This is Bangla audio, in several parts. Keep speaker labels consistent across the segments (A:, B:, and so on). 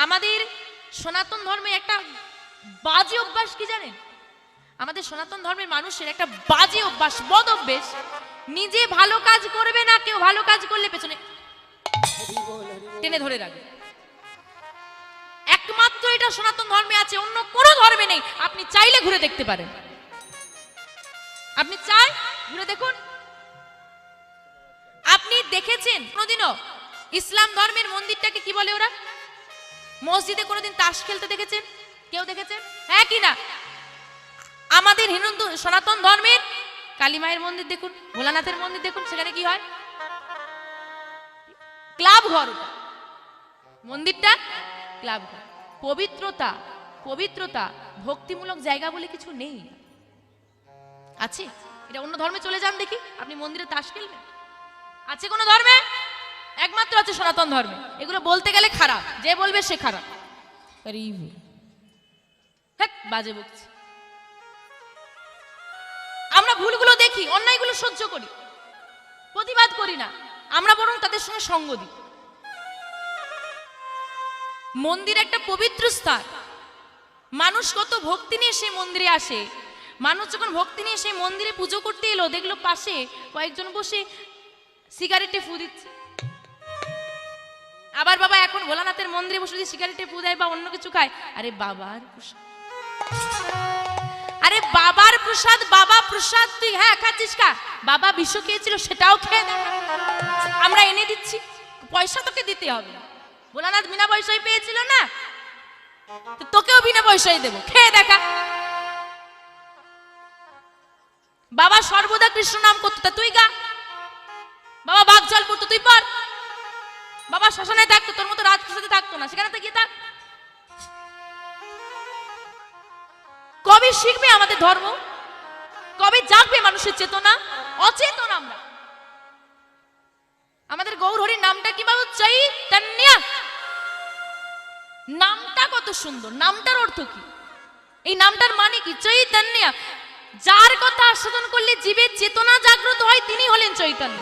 A: আমাদের সনাতন ধর্মে একটা বাজে অভ্যাস কি জানেন? আমাদের সনাতন ধর্মের মানুষের একটা বাজে অভ্যাস, বদ অভ্যাস, নিজে ভালো কাজ করবে না, কেউ ভালো কাজ করলে পেছনে টেনে ধরে রাখবে। একমাত্র এটা সনাতন ধর্মে আছে, অন্য কোনো ধর্মে নেই। আপনি চাইলে ঘুরে দেখতে পারেন, আপনি চাই ঘুরে দেখুন। আপনি দেখেছেন কোনোদিনও ইসলাম ধর্মের মন্দিরটাকে কি বলে ওরা? মসজিদে কোনোদিন তাস খেলতে দেখেছেন? কেউ দেখেছেন? হ্যাঁ কি না? আমাদের হিন্দু সনাতন ধর্মের কালী মায়ের মন্দির দেখুন, ভোলানাথের মন্দির দেখুন, সেখানে কি হয়? ক্লাব ঘর, মন্দিরটা ক্লাব ঘর। পবিত্রতা, পবিত্রতা, ভক্তিমূলক জায়গা বলে কিছু নেই। আছে? এটা অন্য ধর্মে চলে যান দেখি, আপনি মন্দিরে তাস খেলবেন? আছে কোন ধর্মে? একমাত্র আছে সনাতন ধর্মে। এগুলো বলতে গেলে খারাপ, যে বলবে সে খারাপ। বাজে বকছি। আমরা ভুলগুলো দেখি, অন্যায়গুলো সহ্য করি, প্রতিবাদ করি না, আমরা বরং তাদের সঙ্গে সঙ্গ দিই। মন্দির একটা পবিত্র স্থান, মানুষ কত ভক্তি নিয়ে সেই মন্দিরে আসে। মানুষ যখন ভক্তি নিয়ে সেই মন্দিরে পুজো করতে এলো, দেখলো পাশে কয়েকজন বসে সিগারেটে ফু দিচ্ছে। আবার বাবা এখন ভোলানাথের মন্দিরে বসে যদি সিগারেটে ফু দেয় বা অন্য কিছু খায়, আরে বাবার প্রসাদ, আরে বাবার প্রসাদ, বাবা প্রসাদ তুই হ্যাঁ খাচ্ছিস খা, বাবা বিষ খেয়েছিল সেটাও খেয়ে দে, আমরা এনে দিচ্ছি, পয়সা তোকে দিতে হবে। ভোলানাথ বিনা পয়সায় পেয়েছিল না, তোকেও বিনা পয়সায় দেবো, খেয়ে দেখা। বাবা সর্বদা কৃষ্ণ নাম করতো, তুই গা। বাবা বাঘ জল পড়তো, তুই পর। বাবা শ্মশানে থাকতো, তোর মতো রাজপ্রাসাদে থাকতো না, সেখানে তো গিয়ে থাক। কবে শিখবে আমাদের ধর্ম? কবে জাগবে মানুষের চেতনা? অচেতন আমরা। আমাদের গৌর হরির নামটা কি বাবু? চৈতন্য। নামটা কত সুন্দর, নামটার অর্থ কি? এই নামটার মানে কি? চৈতন্য। যার কথা আস্বাদন করলে জীবের চেতনা জাগ্রত হয়, তিনি হলেন চৈতন্য।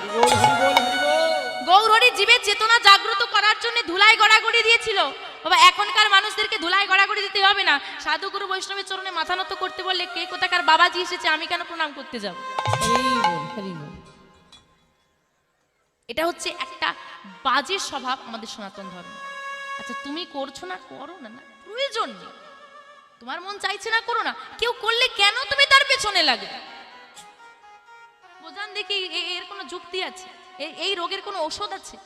A: গৌর হরি জীবের চেতনা জাগ্রত করার জন্য ধুলাই গড়াগড়ি দিয়েছিল। বাবা এখনকার মানুষদেরকে ধুলাই গড়াগড়ি দিতে হবে না, সাধুগুরু বৈষ্ণবের চরণে মাথা নত করতে বললে কে কোথাকার বাবাজি এসেছে, আমি কেন প্রণাম করতে যাব? এটা হচ্ছে একটা বাজে স্বভাব আমাদের সনাতন ধর্ম। আচ্ছা তুমি করছো না, করো না, না প্রয়োজন নেই, তোমার মন চাইছে না করো না, কেউ করলে কেন তুমি তার পেছনে লাগে? বোঝান দেখি এর কোনো যুক্তি আছে? এই রোগের কোনো ঔষধ আছে?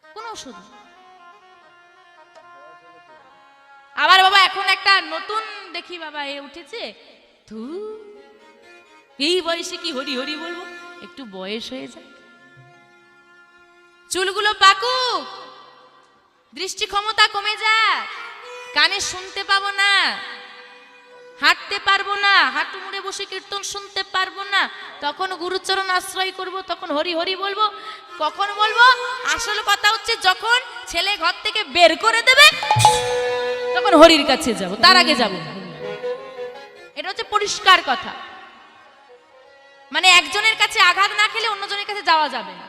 A: কোনো ওষুধ। আবার বাবা এখন একটা নতুন দেখি বাবা এ উঠেছে, ধু এই বয়সে কি হরি হরি বলবো? একটু বয়স হয়ে যায়, চুলগুলো পাকুক, দৃষ্টি ক্ষমতা কমে যাক, কানে শুনতে পাবো না, হাঁটতে পারবো না, হাঁটু মুড়ে বসে কীর্তন শুনতে পারবো না, তখন গুরুচরণ আশ্রয় করব, তখন হরি হরি বলবো। কখন বলবো? আসল কথা হচ্ছে যখন ছেলে ঘর থেকে বের করে দেবে তখন হরির কাছে যাব, তার আগে যাব। এটা হচ্ছে পরিষ্কার কথা। মানে একজনের কাছে আঘাত না খেলে অন্যজনের কাছে যাওয়া যাবে না।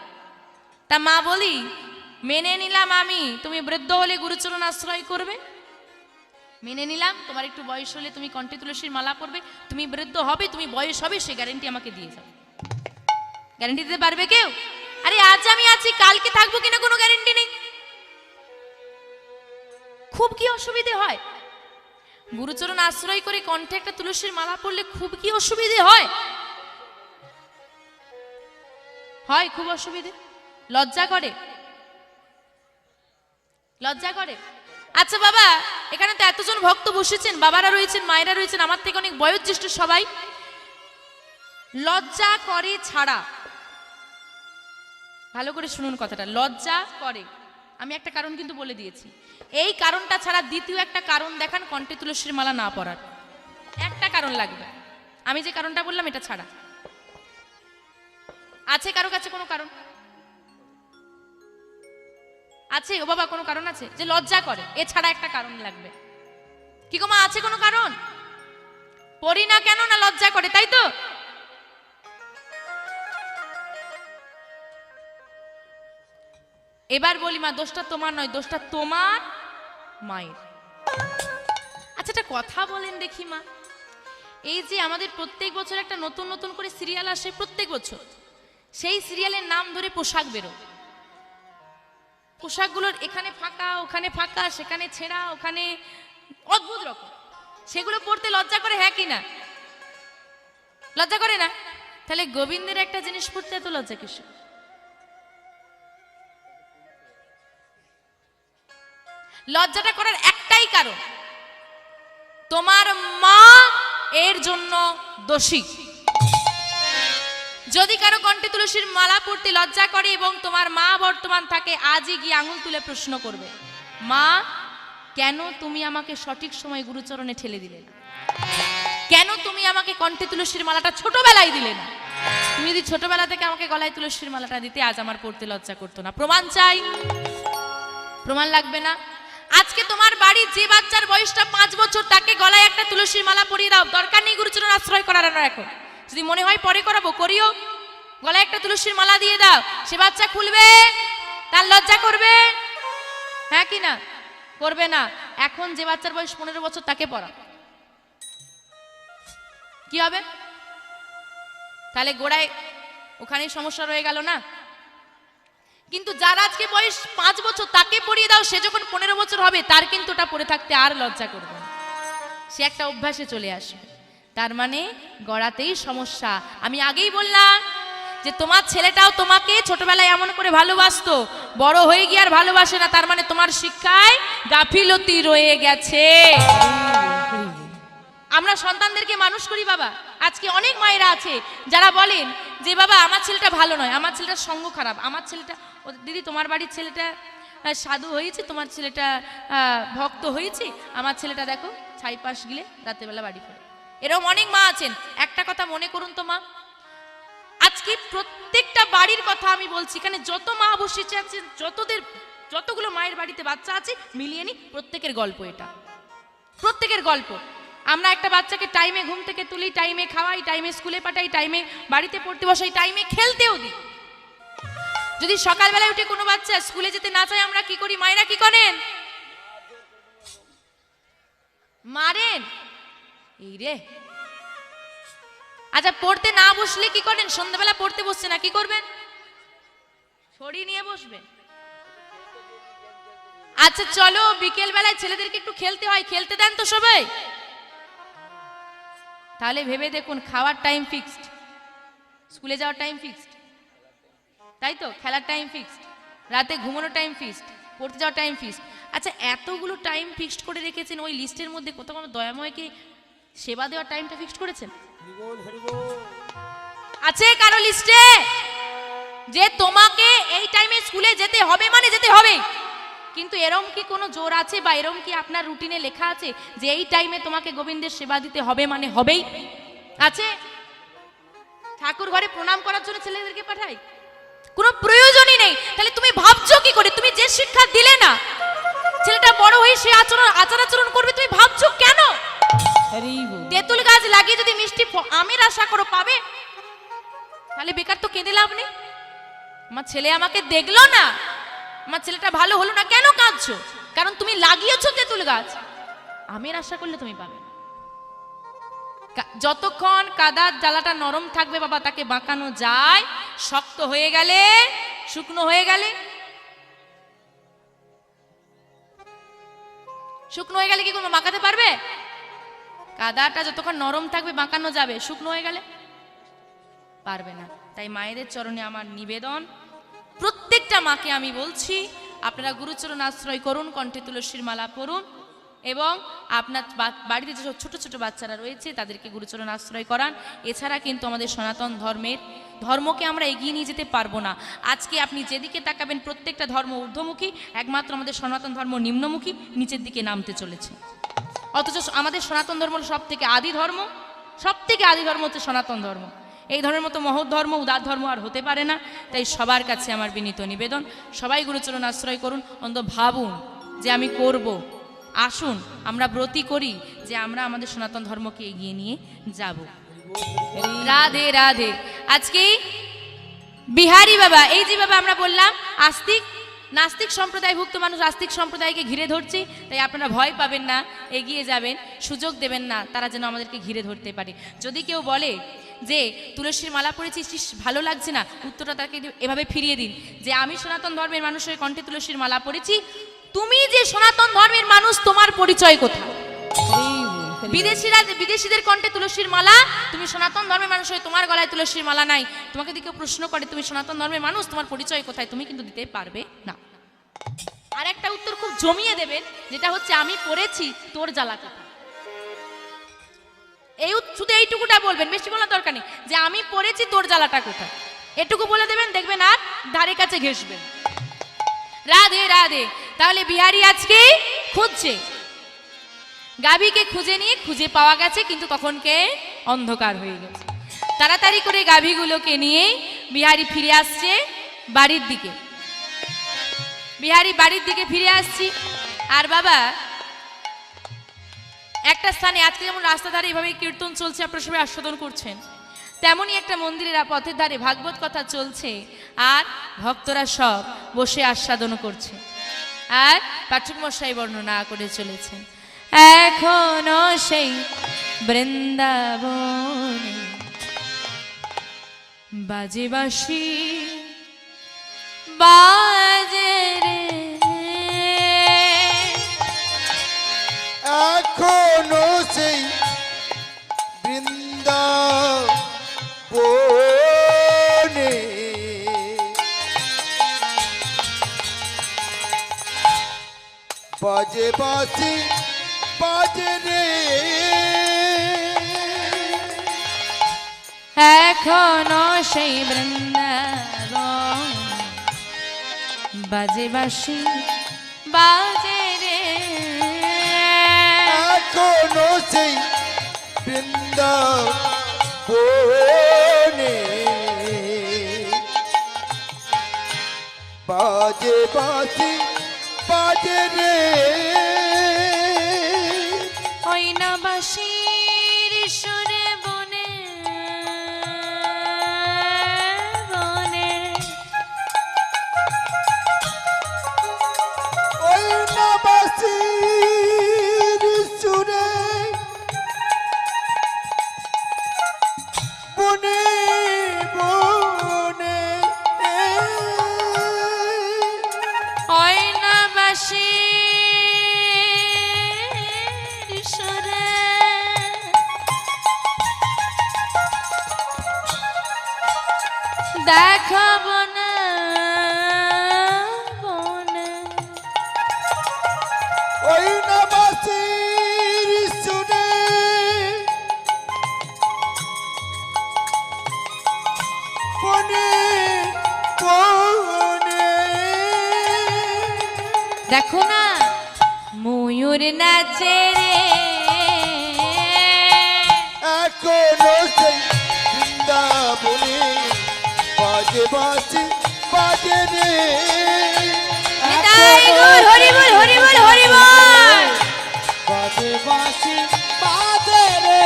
A: তা মা বলি মেনে নিলাম আমি, তুমি বৃদ্ধ হলে গুরুচরণ আশ্রয় করবে, মেনে নিলাম। তোমার একটু বয়স হলে তুমি কণ্ঠে তুলসীর মালা পরবে, তুমি বৃদ্ধ হবে, তুমি বয়স হবে, সে গ্যারেন্টি আমাকে দিয়ে যাও। গ্যারেন্টি দিতে পারবে কেউ? আরে আজ আমি আছি, কালকে থাকবো কিনা কোনো গ্যারেন্টি নেই। খুব কি অসুবিধে হয়? গুরুচরণ আশ্রয় করে কণ্ঠে একটা তুলসীর মালা পরলে খুব কি অসুবিধে হয়? হয় খুব অসুবিধে, লজ্জা করে, লজ্জা করে। আচ্ছা বাবা এখানে তো এতজন ভক্ত বসেছেন, বাবারা রয়েছেন, মায়েরা রয়েছেন, আমার থেকে অনেক বয়োজ্যেষ্ঠ সবাই, লজ্জা করে ছাড়া, ভালো করে শুনুন কথাটা, লজ্জা করে, আমি একটা কারণ কিন্তু বলে দিয়েছি, এই কারণটা ছাড়া দ্বিতীয় একটা কারণ দেখান কণ্ঠে তুলসীর মালা না পরার। একটা কারণ লাগবে, আমি যে কারণটা বললাম এটা ছাড়া। আছে কারো কাছে কোনো কারণ আছে? ও বাবা কোনো কারণ আছে যে লজ্জা করে? এছাড়া একটা কারণ লাগবে। কি গো মা, আছে কোনো কারণ? পড়ি না কেন? না লজ্জা করে, তাই তো? এবার বলি মা, দোষটা তোমার নয়, দোষটা তোমার মায়ের। আচ্ছা একটা কথা বলেন দেখি মা, এই যে আমাদের প্রত্যেক বছর একটা নতুন নতুন করে সিরিয়াল আসে প্রত্যেক বছর, সেই সিরিয়ালের নাম ধরে পোশাক বেরো, পোশাকগুলোর এখানে ফাঁকা ওখানে ফাঁকা, সেখানে ছেঁড়া ওখানে অদ্ভুত রকম, সেগুলো পড়তে লজ্জা করে, হ্যাঁ কি না? লজ্জা করে না? তাহলে গোবিন্দের একটা জিনিস পড়তে এত লজ্জা কিসে? লজ্জাটা করার একটাই কারণ, তোমার মা এর জন্য দোষী। যদি কারো কণ্ঠে তুলসীর মালা পড়তে লজ্জা করে এবং তোমার মা বর্তমান থাকে, আজই গিয়ে আঙুল তুলে প্রশ্ন করবে, মা কেন তুমি আমাকে সঠিক সময় গুরুচরণে ঠেলে দিলে না? কেন তুমি আমাকে কণ্ঠে তুলসীর মালাটা ছোটবেলায় দিলে না? তুমি যদি ছোটবেলা থেকে আমাকে গলায় তুলসীর মালাটা দিতে, আজ আমার পড়তে লজ্জা করতো না। প্রমাণ চাই? প্রমাণ লাগবে না? আজকে তোমার বাড়ির যে বাচ্চার বয়সটা 5 বছর, তাকে গলায় একটা তুলসীর মালা পরিয়ে দাও, দরকার নেই গুরুচরণ আশ্রয় করার। এখন যদি মনে হয় পরে করাবো, করিও। গলায় একটা তুলসীর মালা দিয়ে দাও, সে বাচ্চা খুলবে, তার লজ্জা করবে, হ্যাঁ কি না? করবে না। এখন যে বাচ্চার বয়স 15 বছর, তাকে পড়া, কি হবে? তাহলে গোড়ায় ওখানেই সমস্যা রয়ে গেল না? কিন্তু যার আজকে বয়স 5 বছর, তাকে পড়িয়ে দাও, সে যখন 15 বছর হবে, তার কিন্তু ওটা পড়ে থাকতে আর লজ্জা করবে না, সে একটা অভ্যাসে চলে আসবে। তার মানে গড়াতেই সমস্যা। আমি আগেই বললাম যে তোমার ছেলেটাও তোমাকে ছোটবেলায় এমন করে ভালোবাসতো, বড় হয়ে গিয়ে আর ভালোবাসে না, তার মানে তোমার শিক্ষায় গাফিলতি রয়ে গেছে। আমরা সন্তানদেরকে মানুষ করি বাবা, আজকে অনেক মায়েরা আছে যারা বলেন যে বাবা আমার ছেলেটা ভালো নয়, আমার ছেলেটার সঙ্গ খারাপ, আমার ছেলেটা, দিদি তোমার বাড়ির ছেলেটা সাধু হয়েছে, তোমার ছেলেটা ভক্ত হয়েছে, আমার ছেলেটা দেখো ছাই পাশ গিলে রাতেবেলা বাড়ি ফেরে। এরকম অনেক মা আছেন। একটা কথা মনে করুন তো মা, আজকে প্রত্যেকটা বাড়ির কথা আমি বলছি, এখানে যত মা বসেছে আছেন, যতগুলো মায়ের বাড়িতে বাচ্চা আছে, মিলিয়ে নি, প্রত্যেকের গল্প এটা, প্রত্যেকের গল্প। আমরা একটা বাচ্চাকে টাইমে ঘুম থেকে তুলি, টাইমে খাওয়াই, টাইমে স্কুলে পাঠাই, টাইমে বাড়িতে পড়তে বসাই, টাইমে খেলতেও দিই। যদি সকালবেলায় উঠে কোনো বাচ্চা স্কুলে যেতে না চায়, আমরা কি করি? মায়েরা কি করেন? মারেন। এই রে, আচ্ছা পড়তে না বসলে কি করেন? সন্ধ্যাবেলা পড়তে বসছে না, কি করবেন? ছড়ি নিয়ে বসবে। আচ্ছা চলো বিকেল বেলায় ছেলেদেরকে একটু খেলতে হয়, খেলতে দেন তো সবাই? তাহলে ভেবে দেখুন, খাওয়ার টাইম ফিক্সড, স্কুলে যাওয়ার টাইম ফিক্সড, তাই তো? খেলার টাইম ফিক্সড, রাতে ঘুমানোর টাইম ফিক্সড, পড়তে যাওয়ার টাইম ফিক্সড। আচ্ছা এতগুলো টাইম ফিক্সড করে রেখেছেন, ওই লিস্টের মধ্যে কোথাও কোনো দয়াময়কে সেবা দেওয়ার টাইমটা ফিক্সড করেছেন? আছে কারো লিস্টে যে তোমাকে এই টাইমে স্কুলে যেতে হবে মানে যেতে হবে? কিন্তু এরম কি কোনো জোর আছে বা এরম কি আপনার রুটিনে লেখা আছে যে এই টাইমে তোমাকে গোবিন্দের সেবা দিতে হবে মানে হবেই? আছে? ঠাকুর ঘরে প্রণাম করার জন্য ছেলেদেরকে পাঠাই? কোনো প্রয়োজনই নেই। তাহলে তুমি ভাবছো কি করে? তুমি যে শিক্ষা দিলে না, ছেলেটা বড় হয়ে সে আচার আচরণ করবে, তুমি ভাবছো কেন? তেঁতুল গাছ লাগিয়ে যদি মিষ্টি আমের আশা করো পাবে, তাহলে বেকার তো কেঁদে লাভ নেই। আমার ছেলে আমাকে দেখলো না, আমার ছেলেটা ভালো হলো না, কেন কাঁদছো? কারণ তুমি লাগিয়েছো তেঁতুল গাছ, আমের আশা করলে তুমি পাবে। যতক্ষণ কাদার জ্বালাটা নরম থাকবে বাবা, তাকে বাঁকানো যায়। শক্ত হয়ে গেলে, শুকনো হয়ে গেলে, শুকনো হয়ে গেলে কি কোনো বাঁকাতে পারবে? কাদাটা যতক্ষণ নরম থাকবে বাঁকানো যাবে, শুকনো হয়ে গেলে পারবে না। তাই মায়েদের চরণে আমার নিবেদন, প্রত্যেকটা মাকে আমি বলছি, আপনারা গুরুচরণ আশ্রয় করুন, কণ্ঠে তুলসীর মালা পড়ুন এবং আপনার বাড়িতে যে ছোট ছোট বাচ্চারা রয়েছে তাদেরকে গুরুচরণ আশ্রয় করান। এছাড়া কিন্তু আমাদের সনাতন ধর্মকে আমরা এগিয়ে নিয়ে যেতে পারবো না। আজকে আপনি যেদিকে তাকাবেন প্রত্যেকটা ধর্ম ঊর্ধ্বমুখী, একমাত্র আমাদের সনাতন ধর্ম নিম্নমুখী, নিচের দিকে নামতে চলেছে। অথচ আমাদের সনাতন ধর্ম সব থেকে আদি ধর্ম, সব থেকে আদি ধর্ম হচ্ছে সনাতন ধর্ম। এই ধর্মের মতো মহৎ ধর্ম, উদার ধর্ম আর হতে পারে না। তাই সবার কাছে আমার বিনীত নিবেদন, সবাই গুরুচরণ আশ্রয় করুন। অন্তত ভাবুন যে আমি করব। আসুন আমরা ব্রতী করি যে আমরা আমাদের সনাতন ধর্মকে এগিয়ে নিয়ে যাব। রাধে রাধে। আজকে বিহারি বাবা, এই যে বাবা আমরা বললাম আস্তিক নাস্তিক সম্প্রদায়ভুক্ত মানুষ আস্তিক সম্প্রদায়কে ঘিরে ধরছি, তাই আপনারা ভয় পাবেন না, এগিয়ে যাবেন, সুযোগ দেবেন না তারা যেন আমাদেরকে ঘিরে ধরতে পারে। যদি কেউ বলে যে তুলসীর মালা পরেছিস ভালো লাগছে না, উত্তরটা তাকে এভাবে ফিরিয়ে দিন যে আমি সনাতন ধর্মের মানুষের কণ্ঠে তুলসীর মালা পরেছি, তুমি যে সনাতন ধর্মের মানুষ তোমার পরিচয় কোথায়? বিদেশিদের কণ্ঠে তুলসীর মালা, তুমি সনাতন ধর্মের মানুষ হয়ে তোমার গলায় তুলসীর মালা নাই, তোমাকে যদি কেউ প্রশ্ন করে তুমি সনাতন ধর্মের মানুষ, তোমার পরিচয় কোথায়, তুমি কিন্তু দিতে পারবে না। আর একটা উত্তর খুব জমিয়ে দেবেন, যেটা হচ্ছে আমি পড়েছি তোর জ্বালা কোথায়। এই শুধু এইটুকুটা বলবেন, বেশি বলার দরকার নেই, যে আমি পড়েছি তোর জ্বালাটা কোথায়, এটুকু বলে দেবেন, দেখবেন আর ধারে কাছে ঘেসবেন। রাধে রাধে। তাহলে বিহারি আজকে খুঁজছে, গাভীকে খুঁজে পাওয়া গেছে, কিন্তু তখনকে অন্ধকার হয়ে গেছে। তাড়াতাড়ি করে গাভীগুলোকে নিয়ে বিহারি ফিরে আসছে বাড়ির দিকে। বিহারি বাড়ির দিকে ফিরে আসছি, আর বাবা একটা স্থানে, আজকে যেমন রাস্তা ধারে এভাবে কীর্তন চলছে, আপনারা সবাই আস্বাদন করছেন, তেমনই একটা মন্দিরের পথের ধারে ভাগবত কথা চলছে, আর ভক্তরা সব বসে আস্বাদন করছে, আর পাঠক মশাই বর্ণনা করে চলেছেন। এখনো সেই বৃন্দাবনে বাজে বাঁশি বাজে রে,
B: এখনো সেই বৃন্দাবনে বাজে বাঁশি বাজে রে,
A: এখনো সেই বৃন্দাবন বাজে বাঁশি বাজে রে,
B: এখনো সেই বৃন্দাবনে বাজে বাঁশি বাজে রে,
A: ওই না বাঁশির সুরে বনে বনে,
B: ওই না বাঁশির সুরে বনে বনে,
A: ওই না বাঁশির সুরে দেখাবো না বনে,
B: ওই না বাঁশির সুরে বনে বনে,
A: দেখো না ময়ূর নাচে রে,
B: এখনো সেই বৃন্দাবনে বাজে বাঁশি বাজে রে,
A: নিতাই গৌর হরি বল হরি বল হরি বল।
B: বাজে বাঁশি বাজে রে,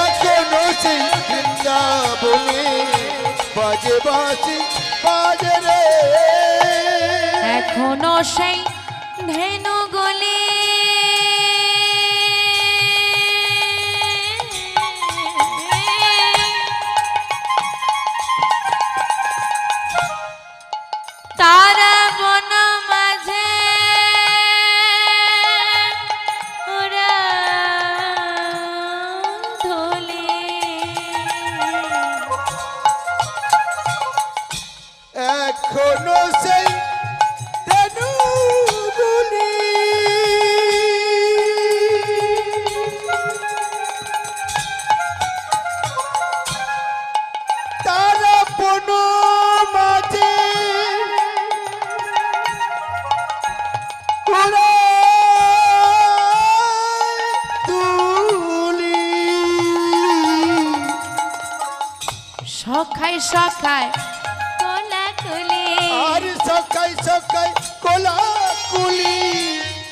B: এখনো সেই বৃন্দাবনে বাজে বাঁশি বাজে রে,
A: এখনো সেই ধেনু গলে তারা বন মাঝে ওরা ধলে,
B: এখনো সেই ধেনুগুলি তারা বন মাঝে ওড়ায় তুলি,
A: সখায় সখায় কোলাকুলি,
B: আর সকাই সকাই কোলাকুলি,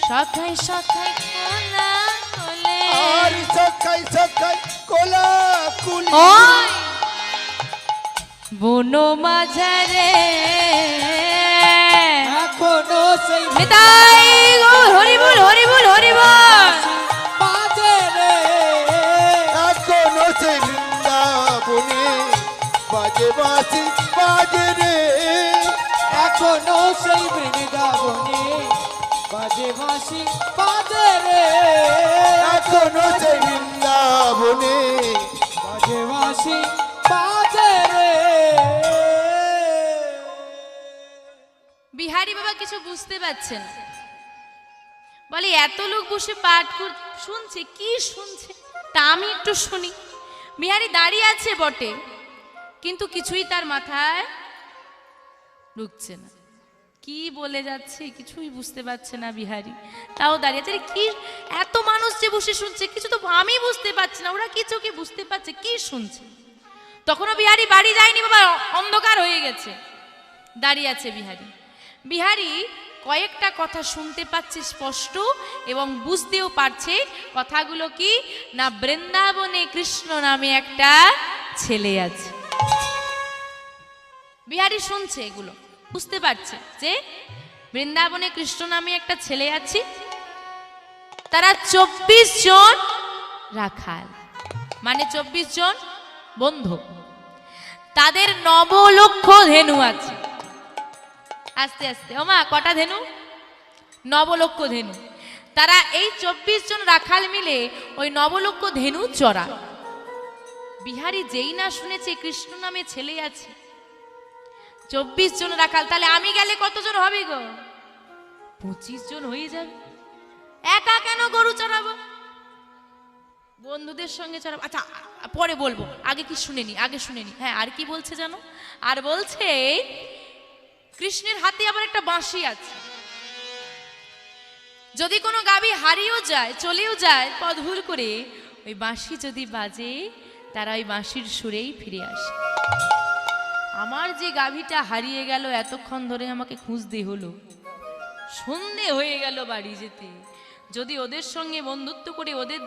A: সখায় সখায় কোলাকুলি,
B: আর সকাই সকাই কোলাকুলি,
A: ওই বন মাঝারে
C: সেই
A: নিতাই গৌর হরি বল হরি বল হরি বল।
C: বাজে রে
B: এখনো সেই বৃন্দাবনে বাজে বাঁশি বাজে রে,
C: এখনো সেই বৃন্দাবনে বাজে বাঁশি বাজে রে
B: এখনো সেই বৃন্দাবনে
C: বাজে বাঁশি বাজে রে।
A: বিহারী বাবা কিছু বুঝতে পারছেন, বলে এত লোক বসে পাঠ শুনছে, কি শুনছে তা আমি একটু শুনি। বিহারী দাঁড়িয়ে আছে বটে, কিন্তু কিছুই তার মাথায় ঢুকছে না, কি বলে যাচ্ছে কিছুই বুঝতে পারছে না বিহারী। তাও দাঁড়িয়ে আছে, কি এত মানুষ যে বসে শুনছে, কিছু তো আমি বুঝতে পারছি না, ওরা কিছু কি বুঝতে পারছে, কি শুনছে। তখনও বিহারী বাড়ি যায়নি বাবা, অন্ধকার হয়ে গেছে, দাঁড়িয়ে আছে বিহারী। বিহারী কয়েকটা কথা শুনতে পাচ্ছে স্পষ্ট এবং বুঝতেও পারছে। কথাগুলো কি না, বৃন্দাবনে কৃষ্ণ নামে একটা ছেলে আছে। বিহারী শুনছে, এগুলো বুঝতে পারছে যে বৃন্দাবনে কৃষ্ণ নামে একটা ছেলে আছে, তারা 24 জন রাখাল, মানে 24 জন বন্ধু, তাদের 9 লক্ষ ধেনু আছে। আস্তে আস্তে ওমা কটা ধেনু? 9 লক্ষ ধেনু। তারা এই 24 জন রাখাল মিলে ওই 9 লক্ষ ধেনু চড়া। বিহারী যেই না শুনেছে কৃষ্ণ নামে ছেলে আছে, 24 জন রাখাল, তাহলে আমি গেলে কতজন হবে গো? 25 জন হয়ে যাবে। একা কেন গরু চড়াবো, বন্ধুদের সঙ্গে চড়াবো। আচ্ছা পরে বলবো, আগে কি শুনেনি, আগে শুনেনি। হ্যাঁ আর কি বলছে জানো? আর বলছে কৃষ্ণের হাতে আবার একটা বাঁশি আছে, যদি কোনো গাভী হারিয়েও যায়, চলেও যায় পথ ভুল করে, ওই বাঁশি যদি বাজে তারা ওই বাঁশির সুরেই ফিরে আসে। আমার যে গাভীটা হারিয়ে গেল, এতক্ষণ ধরে আমাকে খুঁজতে হলো, সন্ধে হয়ে গেল বাড়ি যেতে, যদি ওদের সঙ্গে বন্ধুত্ব করে ওদের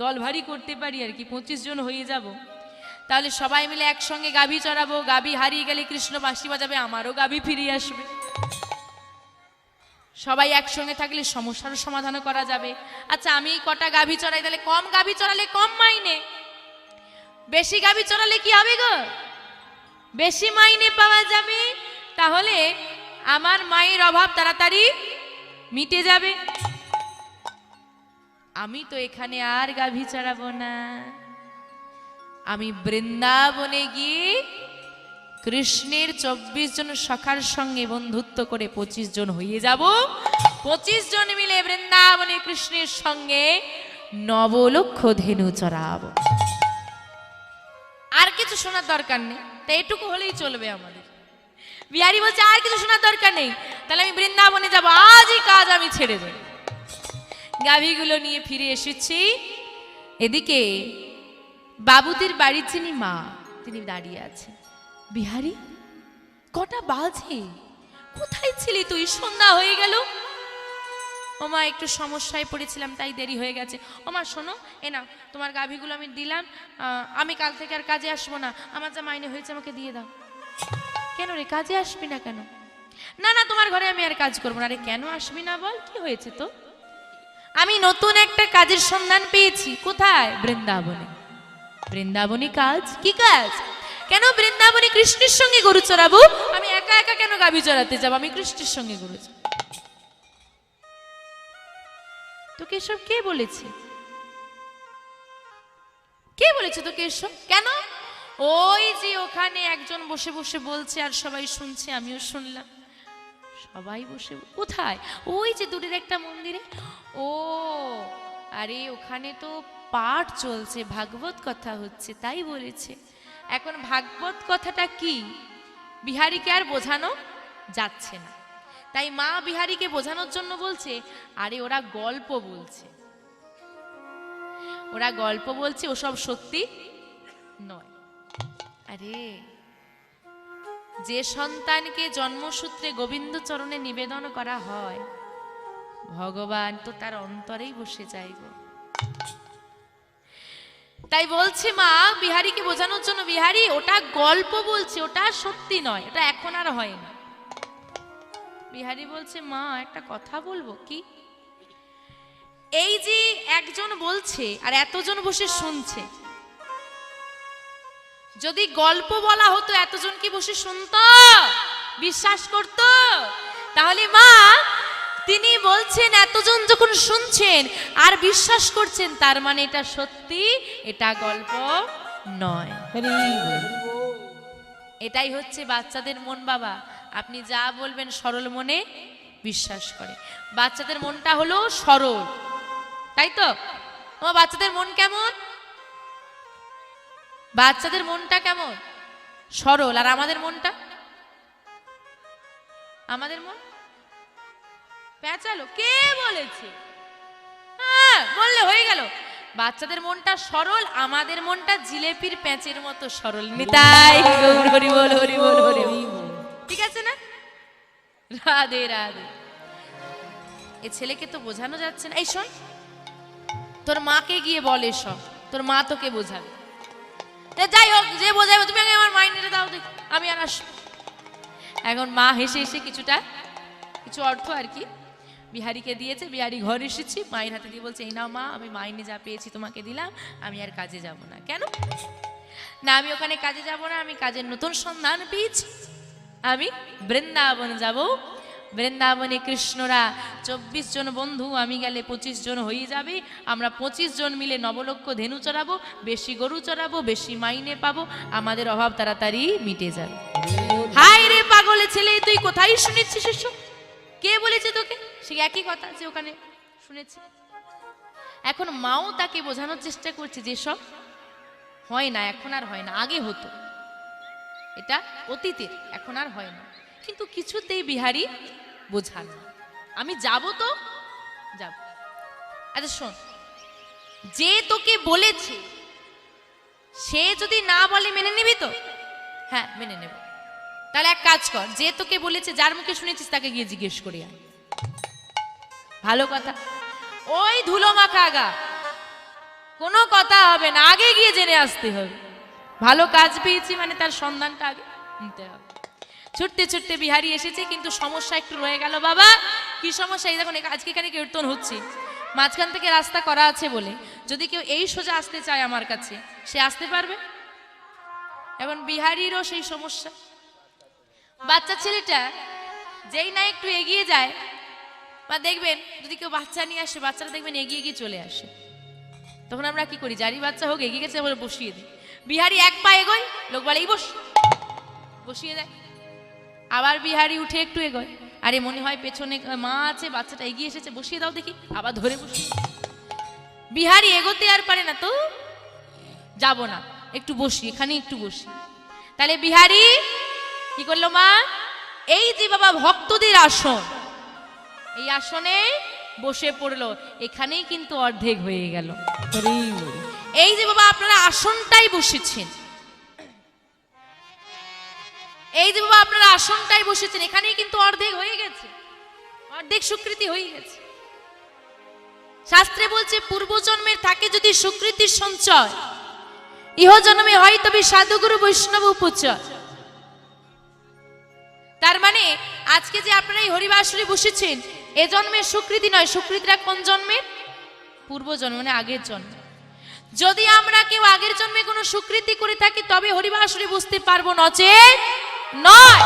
A: দল ভারী করতে পারি আর কি, 25 জন হয়ে যাব, তাহলে সবাই মিলে একসঙ্গে গাভী চড়াবো, গাভী হারিয়ে গেলে কৃষ্ণ বাঁশি বাজাবে, আমারও গাভী ফিরে আসবে, সবাই একসঙ্গে থাকলে সমস্যার সমাধানও করা যাবে। আচ্ছা আমি কটা গাভী চড়াই, তাহলে কম গাভী চড়ালে কম মাইনে, বেশি গাভী চড়ালে কি হবে গো? বেশি মাইনে পাওয়া যাবে, তাহলে আমার মায়ের অভাব তাড়াতাড়ি মিটে যাবে। আমি তো এখানে আর গাভী চড়াবো না, আমি বৃন্দাবনে গিয়ে কৃষ্ণের 24 জন সখার সঙ্গে বন্ধুত্ব করে 25 জন হয়ে যাব, 25 জন মিলে বৃন্দাবনে কৃষ্ণের সঙ্গে 9 লক্ষ ধেনু চড়াবো। আর কিছু শোনার দরকার নেই, তাই এটুকু হলেই চলবে আমাদের। বিহারী বলছে আর কিছু শোনার দরকার নেই, তাহলে আমি বৃন্দাবনে যাব, আজই কাজ আমি ছেড়ে দেব। গাভীগুলো নিয়ে ফিরে এসেছি। এদিকে বাবুদের বাড়ির যিনি মা, তিনি দাঁড়িয়ে আছে। বিহারী কটা বাজে, কোথায় ছিলি তুই? সন্ধ্যা হয়ে গেল। ওমা একটু সমস্যায় পড়েছিলাম তাই দেরি হয়ে গেছে। ওমা শোনো, এ না তোমার গাভীগুলো আমি দিলাম, আমি কাল থেকে আর কাজে আসবো না, আমার যা মাইনে হয়েছে আমাকে দিয়ে দাও। কেন রে, কাজে আসবি না কেন? না না তোমার ঘরে আমি আর কাজ করবো না। আরে কেন আসবি না বল, কি হয়েছে তো? আমি নতুন একটা কাজের সন্ধান পেয়েছি। কোথায়? বৃন্দাবনে। বৃন্দাবনী কাজ? কি কাজ? কেন বৃন্দাবনী কৃষ্ণের সঙ্গে গরু চড়াবো? আমি একা একা কেন গাভী চড়াতে যাবো? আমি কৃষ্ণের সঙ্গে গরু চড়াবো। তোকে এসব কে বলেছে? কে বলেছে তোকে এসব? কেন? ওই যে ওখানে একজন বসে বসে বলছে আর সবাই শুনছে, আমিও শুনলাম। সবাই বসে কোথায়? ওই যে দূরের একটা মন্দিরে। ও আরে ওখানে তো পাঠ চলছে, ভাগবত কথা হচ্ছে, তাই বলেছে। এখন ভাগবত কথাটা কি বিহারীকে আর বোঝানো যাচ্ছে না, তাই মা বিহারীকে বোঝানোর জন্য বলছে, আরে ওরা গল্প বলছে, ওরা গল্প বলছে, ওসব সত্যি নয়। আরে যে সন্তানকে জন্মসূত্রে গোবিন্দ চরণে নিবেদন করা হয়, ভগবান তো তার অন্তরেই বসে যায় গো। তাই বলছে মা বিহারীকে বোঝানোর জন্য, বিহারী ওটা গল্প বলছে, ওটা সত্যি নয়, ওটা এখন আর হয় না। বিহারি বলছে, মা একটা কথা বলবো। কি? এই যে একজন বলছে আর এতজন বসে শুনছে, যদি গল্প বলা হতো এতজন কি বসে শুনতো, বিশ্বাস করত? তাহলে মা, তিনি বলছেন এতজন যখন শুনছেন আর বিশ্বাস করছেন, তার মানে এটা সত্যি, এটা গল্প নয়। এটাই হচ্ছে বাচ্চাদের মন বাবা। আপনি যা বলবেন সরল মনে বিশ্বাস করে। বাচ্চাদের মনটা হলো সরল, তাই তো? তোমার বাচ্চাদের মন কেমন? বাচ্চাদের মনটা কেমন? সরল। আর আমাদের মনটা, আমাদের মন পেঁচালো। কে বলেছে? হ্যাঁ, বললে হয়ে গেল। বাচ্চাদের মনটা সরল, আমাদের মনটা জিলেপির প্যাঁচের মতো সরল। নিতাই গৌর হরি বল, হরি বল, হরি বল। ঠিক আছে না? রাধে রাধে। এ ছেলেকে তো বোঝানো যাচ্ছে না। এই শোন, তোর মাকে গিয়ে বলে সব, তোর মা তোকে বোঝাবে। যাই হোক, যে বোঝাবে, তুমি আগে আমার মাইনেটা দাও, দেখ আমি আর আসবো। এখন মা হেসে হেসে কিছু অর্থ আর কি বিহারীকে দিয়েছে। বিহারী ঘর এসেছি, মায়ের হাতে দিয়ে বলছে, এই নাও মা, আমি মাইনে যা পেয়েছি তোমাকে দিলাম, আমি আর কাজে যাব না। কেন? না, আমি ওখানে কাজে যাব না, আমি কাজের নতুন সন্ধান পেয়েছি, আমি বৃন্দাবন যাব। বৃন্দাবনে কৃষ্ণরা 24 জন বন্ধু, আমি গেলে 25 জন হয়ে যাবে। আমরা 25 জন মিলে নবলক্ষ ধেনু চড়াবো, বেশি গরু চড়াবো, বেশি মাইনে পাবো, আমাদের অভাব তাড়াতাড়ি মিটে যাবে। হায় রে পাগলে ছেলে, তুই কোথায় শুনেছিস এসব? কে বলেছে তোকে? সে একই কথা যে ওখানে শুনেছি। এখন মাও তাকে বোঝানোর চেষ্টা করছে যে সব হয় না, এখন আর হয় না, আগে হতো, এটা অতীতের, এখন আর হয় না। কিন্তু কিছুতেই বিহারী বোঝান না। আমি যাব তো যাব। আচ্ছা শোন, যে তোকে বলেছে সে যদি না বলে মেনে নিবি তো? হ্যাঁ, মেনে নেব। তাহলে এক কাজ কর, যে তোকে বলেছে, যার মুখে শুনেছিস, তাকে গিয়ে জিজ্ঞেস করি আয়। ভালো কথা। ওই ধুলো মাখা গা, কোনো কথা হবে না, আগে গিয়ে জেনে আসতে হবে। ভালো কাজ পেয়েছি মানে তার সন্ধানটা আগে নিতে হবে। ছুটতে ছুটতে বিহারী এসেছে, কিন্তু সমস্যা একটু রয়ে গেল বাবা। কি সমস্যা? এই দেখুন, আজকে এখানে কীর্তন হচ্ছে, মাঝখান থেকে রাস্তা করা আছে বলে যদি কেউ এই সোজা আসতে চায় আমার কাছে, সে আসতে পারবে। এখন বিহারীরও সেই সমস্যা। বাচ্চা ছেলেটা যেই না একটু এগিয়ে যায়, বা দেখবেন যদি কেউ বাচ্চা নিয়ে আসে, বাচ্চারা দেখবেন এগিয়ে এগিয়ে চলে আসে, তখন আমরা কি করি? যারই বাচ্চা হোক, এগিয়ে গেছে বলে বসিয়ে দিই। বিহারী এক পা এগোয়, লোক বলে এই বস, বসিয়ে দেয়। আবার বিহারী উঠে একটু এগোয়, আরে মনে হয় পেছনে মা আছে, বাচ্চাটা এগিয়ে এসেছে, বসিয়ে দাও দেখি, আবার ধরে বসিয়ে। বিহারী এগোতে আর পারে না, তো যাব না, একটু বসি, এখানে একটু বসি। তাহলে বিহারী কি করলো? মা, এই যে বাবা ভক্তদের আসন, এই আসনে বসে পড়লো, এখানেই কিন্তু অর্ধেক হয়ে গেল। এই যে বাবা আপনারা আসনটাই বসেছেন, এই যে বাবা আপনারা আসনটাই বসেছেন, এখানেই কিন্তু অর্ধেক হয়ে গেছে, অর্ধেক স্বীকৃতি হয়ে গেছে। শাস্ত্রে বলছে, পূর্বজন্মের থাকে যদি স্বীকৃতির সঞ্চয়, ইহ জন্মে হয় তবে সাধুগুরু বৈষ্ণব উপচয়। তার মানে আজকে যে আপনারা এই হরিবাসরে বসেছেন, এ জন্মের স্বীকৃতি নয়, স্বীকৃতিটা কোন জন্মের? পূর্বজন্ম, মানে আগের জন্ম। যদি আমরা কেউ আগের জন্মে কোনো স্বীকৃতি করে থাকি, তবে হরিবাসরে বুঝতে পারবো, নচেত নয়।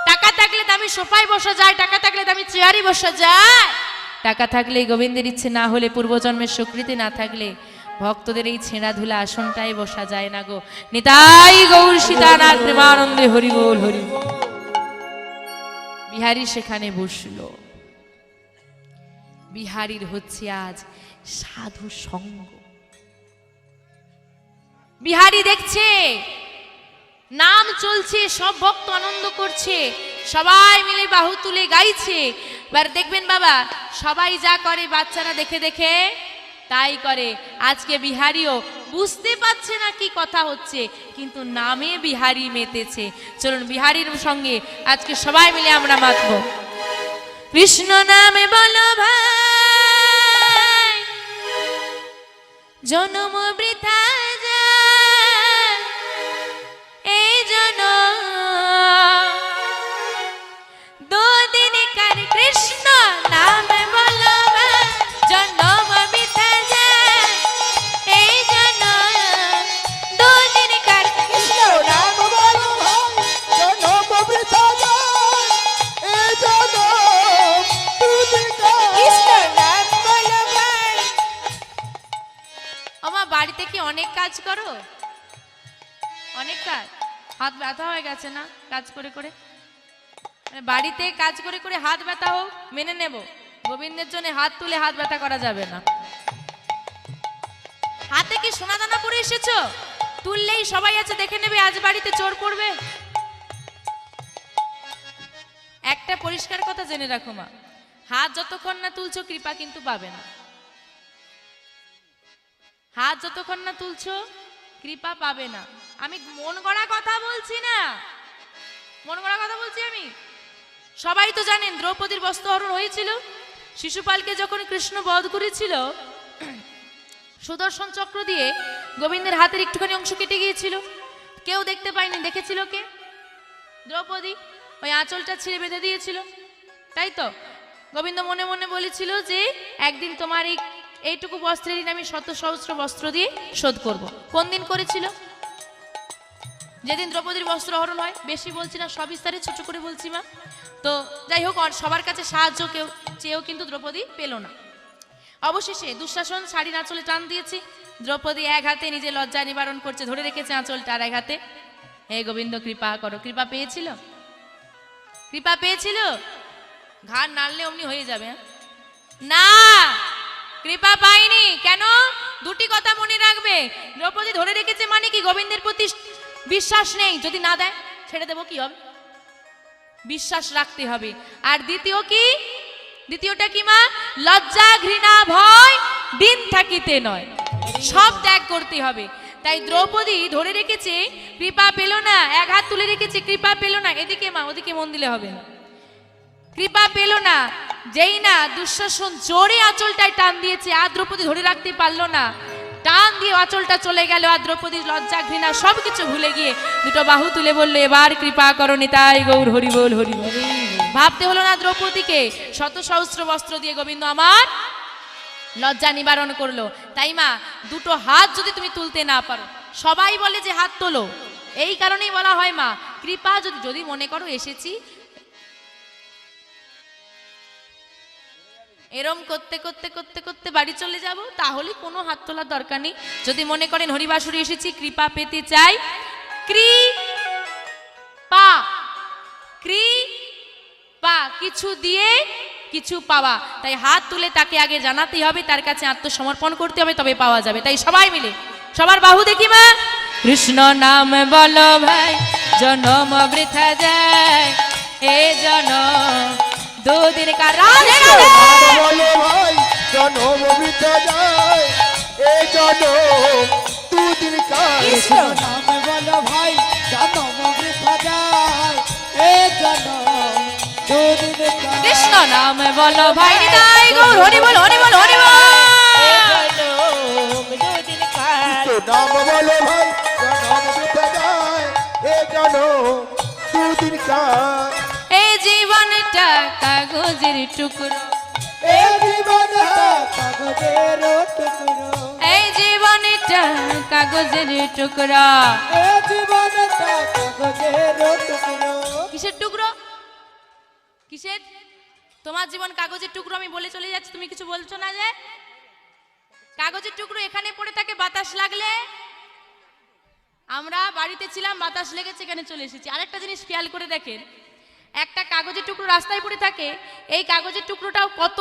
A: টাকা থাকলে দামি সোফায় বসা যায়, টাকা থাকলে দামি চেয়ারে বসা যায়, টাকা থাকলে গোবিন্দের ইচ্ছে না হলে, পূর্বজন্মের স্বীকৃতি না থাকলে ভক্তদের এই ছেঁড়া ধুলা আসনটাই বসা যায় না গো। নিতাই গৌর সীতানাথ প্রেমানন্দে হরি বল, হরি বল। বিহারী সেখানে বসলো। বিহারীর হচ্ছে আজ সাধু সঙ্গ। বিহারী দেখছে নাম চলছে, সব ভক্ত আনন্দ করছে, সবাই মিলে বাহু তুলে গাইছে। এবার দেখবেন বাবা, সবাই যা করে বাচ্চারা দেখে দেখে তাই করে। আজকে বিহারীও বুঝতে পারছে না কি কথা হচ্ছে, কিন্তু নামে বিহারী মেতেছে। চলুন বিহারীর সঙ্গে আজকে সবাই মিলে আমরা মাতব। কৃষ্ণ নামে বলো ভাই, জনম বৃথা যায়, এই জনম দুদিন অনেক কাজ করো, অনেক কাজ, হাত ব্যথা হয়ে গেছে না কাজ করে করে? মানে বাড়িতে কাজ করে করে হাত ব্যথা হোক মেনে নেব, গোবিন্দের জন্য হাত তুলে হাত ব্যথা করা যাবে না। হাতে কি সোনা দানা পরে এসেছো? তুললেই সবাই আছে দেখে নেবে, আজ বাড়িতে চোর পড়বে। একটা পরিষ্কার কথা জেনে রাখো মা, হাত যতক্ষণ না তুলছো কৃপা কিন্তু পাবে না। হাত যতক্ষণ না তুলছো কৃপা পাবে না। আমি মন গড়া কথা বলছি না, মন গড়া কথা বলছি আমি। সবাই তো জানেন দ্রৌপদীর বস্ত্রহরণ হয়েছিল। শিশুপালকে যখন কৃষ্ণ বধ করেছিল, সুদর্শন চক্র দিয়ে গোবিন্দের হাতের একটুখানি অংশ কেটে গিয়েছিল। কেউ দেখতে পায়নি, দেখেছিল কে? দ্রৌপদী। ওই আঁচলটা ছিঁড়ে বেঁধে দিয়েছিল, তাই তো? গোবিন্দ মনে মনে বলেছিল যে একদিন তোমার এইটুকু বস্ত্রের ঋণ আমি 100 সহস্র বস্ত্র দিয়ে শোধ করব। কোন দিন করেছিল? যেদিন দ্রৌপদীর বস্ত্রহরণ হয়। বেশি বলছি না, সবিস্তারে ছোট করে বলছি মা। তো যাই হোক, সবার কাছে সাহায্য কেউ চেয়েও কিন্তু দ্রৌপদী পেল না। অবশেষে দুঃশাসন শাড়ির আঁচলে টান দিয়েছি। দ্রৌপদী এক হাতে নিজে লজ্জা নিবারণ করছে, ধরে রেখেছে আঁচলটা, আর এক হাতে হে গোবিন্দ কৃপা করো। কৃপা পেয়েছিল? কৃপা পেয়েছিল? ঘাড় নাড়লে অমনি হয়ে যাবে না, কৃপা পাইনি। কেন? দুটি কথা মনে রাখবে। দ্রৌপদী ধরে রেখেছে মানে কি? গোবিন্দের প্রতি বিশ্বাস নেই। যদি না দেয় ছেড়ে দেবো, কি হবে? বিশ্বাস রাখতে হবে। আর দ্বিতীয় কি? দ্বিতীয়টা কি মা? লজ্জা ঘৃণা ভয় দিন থাকিতে নয়, সব ত্যাগ করতে হবে। তাই দ্রৌপদী ধরে রেখেছে, কৃপা পেল না। এক হাত তুলে রেখেছে, কৃপা পেল না। এদিকে মা, ওদিকে মন দিলে হবে না। কৃপা পেল না। যেই না দুঃশাসন জোরে আঁচলটায় টান দিয়েছে, আর দ্রৌপদী ধরে রাখতে পারলো না। টান দিয়ে আঁচলটা চলে গেল, আর দ্রৌপদীর লজ্জা ঘৃণা সবকিছু ভুলে গিয়ে দুটো বাহু তুলে বললো, এবার কৃপা করো নিতাই গৌর হরি বল হরি বল। ভাবতে হলো না দ্রৌপদীকে, 100 সহস্র বস্ত্র দিয়ে গোবিন্দ আমার লজ্জা নিবারণ করলো। তাই মা, দুটো হাত যদি তুমি তুলতে না পারো, সবাই বলে যে হাত তোলো, এই কারণেই বলা হয় মা কৃপা যদি মনে করো এসেছি এরম করতে করতে করতে করতে বাড়ি চলে যাব, তাহলে কোনো হাত তোলার দরকার নেই। যদি মনে করেন হরিবাসুরে এসেছি কৃপা পেতে চাই, কৃপা কৃপা কিছু দিয়ে কিছু পাওয়া। তাই হাত তুলে তাকে আগে জানাতেই হবে, তার কাছে আত্মসমর্পণ করতে হবে, তবে পাওয়া যাবে। তাই সবাই মিলে সবার বাহু দেখি মা। কৃষ্ণ নাম বলো ভাই, জনম বৃথা যায়, এ জনম দুদিন কার। রাধে রাধে
B: বলো ভাই, জনম বৃথা যায়, এ জনম দুদিন কার।
C: কৃষ্ণ নাম বলো ভাই, জনম বৃথা যায়, এ জনম দুদিন কার।
A: কৃষ্ণ নাম বলো ভাই, নিতাই গৌর হরি বল হরি বল হরি বল।
B: কৃষ্ণ নাম বলো ভাই, জনম বৃথা যায়, এ জনম দুদিন কার।
A: এই জীবনটা কাগজের টুকরো,
C: এ জীবনটা কাগজের টুকরো,
A: এই জীবনটা কাগজের টুকরা।
C: এ জীবনটা কাগজের টুকরো।
A: কিসের টুকরো? কিসের? তোমার জীবন কাগজের টুকরো। আমি বলে চলে যাচ্ছি, তুমি কিছু বলছো না যে? কাগজের টুকরো এখানে পড়ে থাকে, বাতাস লাগলে। আমরা বাড়িতে ছিলাম, বাতাস লেগেছে, এখানে চলে এসেছি। আরেকটা জিনিস খেয়াল করে দেখেন, একটা কাগজের টুকরো রাস্তায় পড়ে থাকে, এই কাগজের টুকরোটাও কত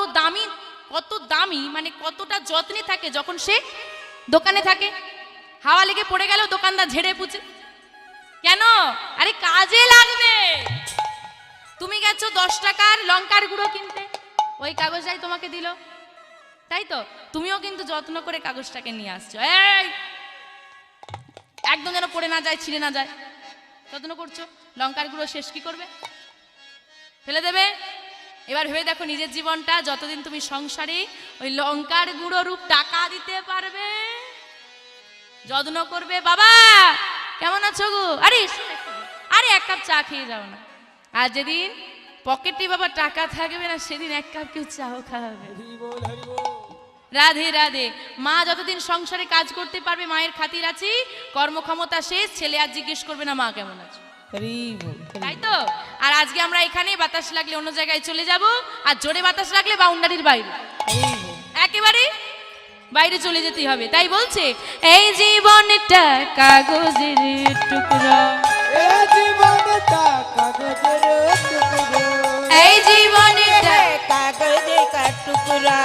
A: দামি, মানে কতটা যত্নে থাকে যখন সে দোকানে থাকে। হাওয়া লেগে পড়ে গেল, দোকানদার ঝেড়ে পুছে। কেন? আরে কাজে লাগবে। তুমি গেছো 10 টাকার লঙ্কার গুঁড়ো কিনতে, ওই কাগজটাই তোমাকে দিল, তাই তো? তুমিও কিন্তু যত্ন করে কাগজটাকে নিয়ে আসছো, এই একদম যেন পড়ে না যায়, ছিঁড়ে না যায়, যত্ন করছো। লঙ্কার গুঁড়ো শেষ কি করবে? ফেলে দেবে। এবার ভেবে দেখো নিজের জীবনটা, যতদিন তুমি সংসারে ওই লঙ্কার গুঁড়ো রূপ টাকা দিতে পারবে, যত্ন করবে। বাবা কেমন আছো গো? আরে আরে এক কাপ চা খেয়ে যাও না। আর যেদিন পকেটে বাবা টাকা থাকবে না, সেদিন এক কাপ কেউ চাও খাওয়াবে। রাধে রাধে। মা যতদিন সংসারে কাজ করতে পারবে, মায়ের খাতির আছি, কর্মক্ষমতা শেষ, ছেলে আর জিজ্ঞেস করবে না মা কেমন আছো, তাই তো? আর আজকে আমরা এখানে বাতাস লাগলে অন্য জায়গায় চলে যাব, আর জোরে বাতাস লাগলে বাউন্ডারির বাইরে, একেবারে বাইরে চলে যেতে হবে। তাই বলছে এই জীবনটা কাগজের টুকরা,
C: এ জীবনটা কাগজের টুকরো,
A: এই জীবনটা
D: কাগজে টুকরা,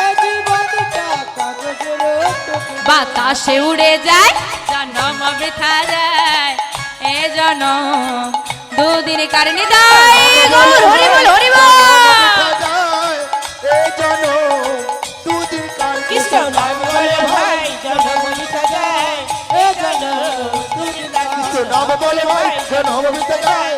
C: এ জীবনটা কাগজের টুকরো।
A: বাতাসে উড়ে যায় জনম বৃথা যায়, এ জনম দুদিন কারণে দায়। গৌর হরি বল হরি বল।
B: এই জনম দুদিন কাল
D: কৃষ্ণ নাম বলে ভাই জনম মিথ্যা যায়, এ জনম দুদিন
B: কৃষ্ণ নাম বলে ভাই জনম মিথ্যা যায়।